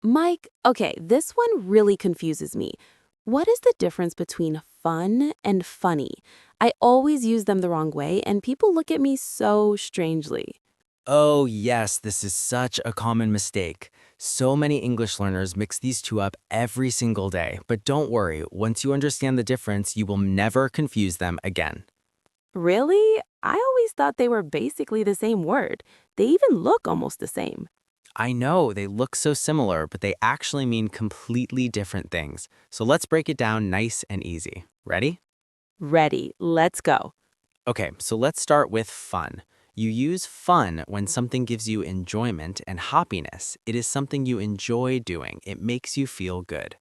Mike, okay, this one really confuses me. What is the difference between fun and funny? I always use them the wrong way, and people look at me so strangely. Oh, yes, this is such a common mistake. So many English learners mix these two up every single day, but don't worry, once you understand the difference, you will never confuse them again. Really? I always thought they were basically the same word. They even look almost the same. I know they look so similar, but they actually mean completely different things. So let's break it down nice and easy. Ready? Ready, let's go. Okay, so let's start with fun. You use fun when something gives you enjoyment and happiness. It is something you enjoy doing. It makes you feel good.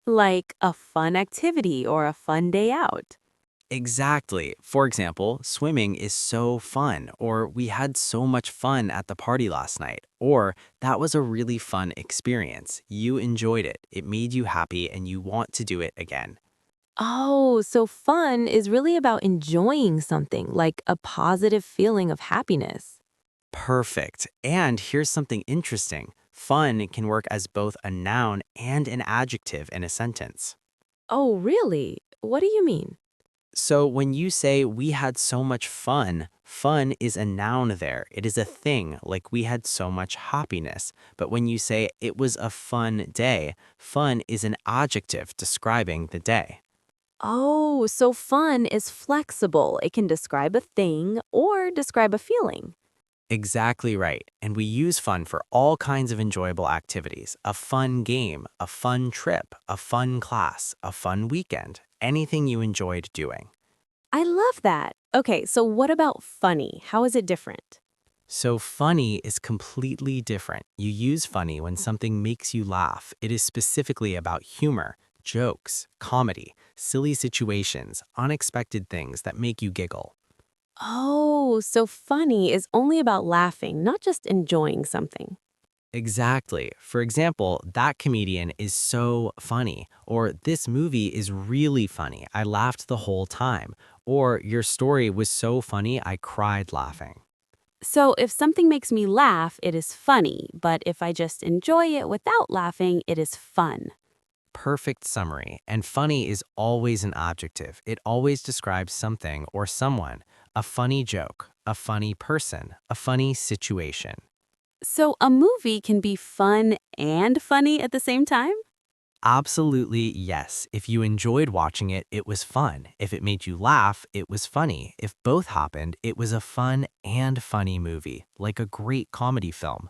Like a fun activity or a fun day out. Exactly. For example, swimming is so fun, or we had so much fun at the party last night, or that was a really fun experience. You enjoyed it, it made you happy, and you want to do it again. Oh, so fun is really about enjoying something, like a positive feeling of happiness. Perfect. And here's something interesting, fun can work as both a noun and an adjective in a sentence. Oh, really? What do you mean? So when you say we had so much fun, fun is a noun there. It is a thing, like we had so much happiness. But when you say it was a fun day, fun is an adjective describing the day. Oh, so fun is flexible. It can describe a thing or describe a feeling. Exactly right. And we use fun for all kinds of enjoyable activities. A fun game, a fun trip, a fun class, a fun weekend, anything you enjoyed doing. I love that. Okay, so what about funny? How is it different? So funny is completely different. You use funny when something makes you laugh. It is specifically about humor, jokes, comedy, silly situations, unexpected things that make you giggle. Oh, so funny is only about laughing, not just enjoying something. Exactly. For example, that comedian is so funny, or this movie is really funny. I laughed the whole time, or your story was so funny I cried laughing. So if something makes me laugh, it is funny, but if I just enjoy it without laughing, it is fun. Perfect summary. And funny is always an adjective. It always describes something or someone. A funny joke, a funny person, a funny situation. So a movie can be fun and funny at the same time? Absolutely yes. If you enjoyed watching it, it was fun. If it made you laugh, it was funny. If both happened, it was a fun and funny movie, like a great comedy film.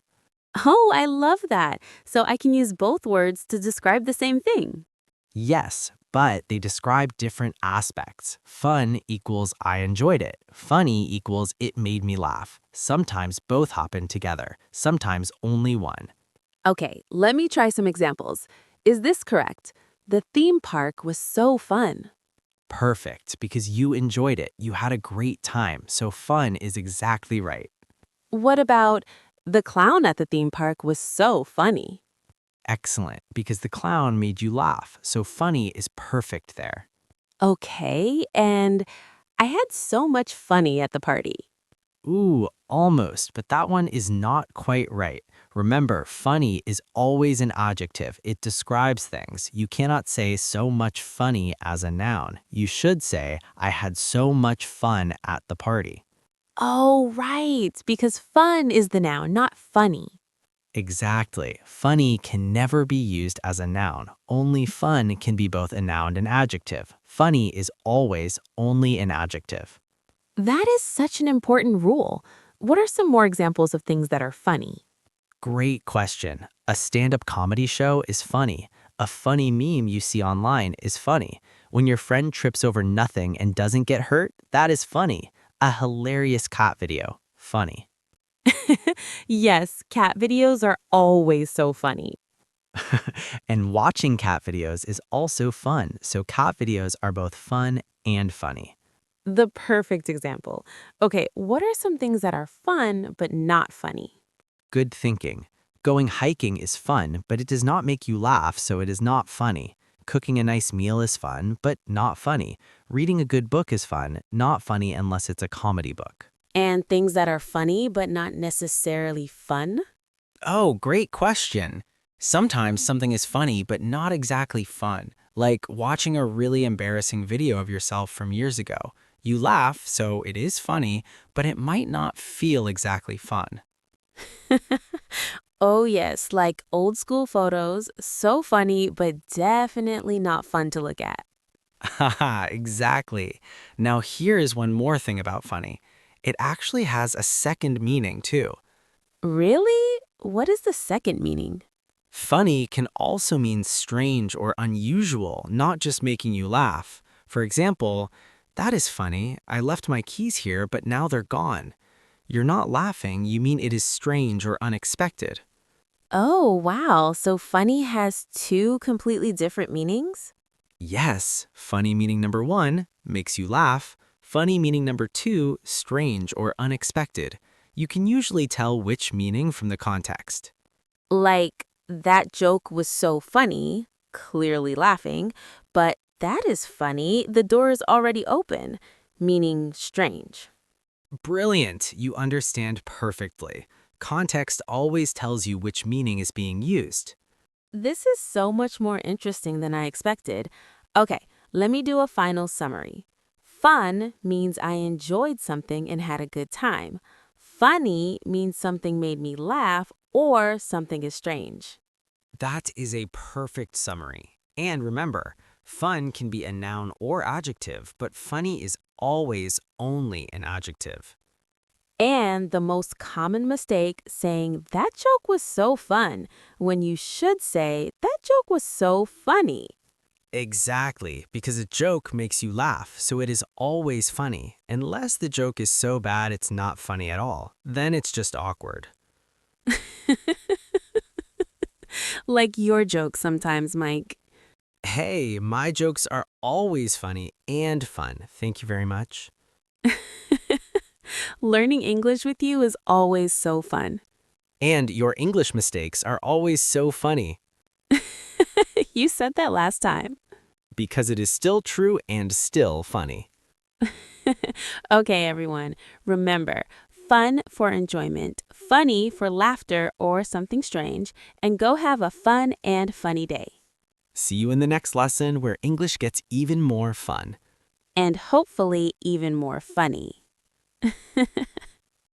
Oh, I love that. So I can use both words to describe the same thing. Yes, but they describe different aspects. Fun equals I enjoyed it. Funny equals it made me laugh. Sometimes both happen together, sometimes only one. Okay, let me try some examples. Is this correct? The theme park was so fun. Perfect, because you enjoyed it. You had a great time, so fun is exactly right. What about the clown at the theme park was so funny? Excellent, because the clown made you laugh, so funny is perfect there. Okay, and I had so much funny at the party. Ooh, almost, but that one is not quite right. Remember, funny is always an adjective. It describes things. You cannot say so much funny as a noun. You should say, I had so much fun at the party. Oh, right, because fun is the noun, not funny. Exactly. Funny can never be used as a noun. Only fun can be both a noun and adjective. Funny is always only an adjective. That is such an important rule. What are some more examples of things that are funny? Great question. A stand up comedy show is funny. A funny meme you see online is funny. When your friend trips over nothing and doesn't get hurt, that is funny. A hilarious cat video, funny. Yes, cat videos are always so funny. And watching cat videos is also fun, so cat videos are both fun and funny. The perfect example. Okay, what are some things that are fun but not funny? Good thinking. Going hiking is fun, but it does not make you laugh, so it is not funny. Cooking a nice meal is fun, but not funny. Reading a good book is fun, not funny unless it's a comedy book. And things that are funny but not necessarily fun? Oh, great question. Sometimes something is funny, but not exactly fun, like watching a really embarrassing video of yourself from years ago. You laugh, so it is funny, but it might not feel exactly fun. Oh, yes, like old school photos, so funny, but definitely not fun to look at. Haha, exactly. Now, here is one more thing about funny. It actually has a second meaning, too. Really? What is the second meaning? Funny can also mean strange or unusual, not just making you laugh. For example, that is funny. I left my keys here, but now they're gone. You're not laughing, you mean it is strange or unexpected. Oh, wow. So funny has two completely different meanings? Yes, funny meaning number one makes you laugh. Funny meaning number two, strange or unexpected. You can usually tell which meaning from the context. Like, that joke was so funny, clearly laughing, but that is funny, the door is already open, meaning strange. Brilliant, you understand perfectly. Context always tells you which meaning is being used. This is so much more interesting than I expected. Okay, let me do a final summary. Fun means I enjoyed something and had a good time. Funny means something made me laugh or something is strange. That is a perfect summary. And remember, fun can be a noun or adjective, but funny is always only an adjective. And the most common mistake saying that joke was so fun when you should say that joke was so funny. Exactly, because a joke makes you laugh, so it is always funny, unless the joke is so bad it's not funny at all. Then it's just awkward. Like your joke sometimes, Mike. Hey, my jokes are always funny and fun. Thank you very much. Learning English with you is always so fun. And your English mistakes are always so funny, You said that last time. because it is still true and still funny. Okay, everyone. Remember, fun for enjoyment, funny for laughter or something strange, and go have a fun and funny day. See you in the next lesson where English gets even more fun. And hopefully even more funny.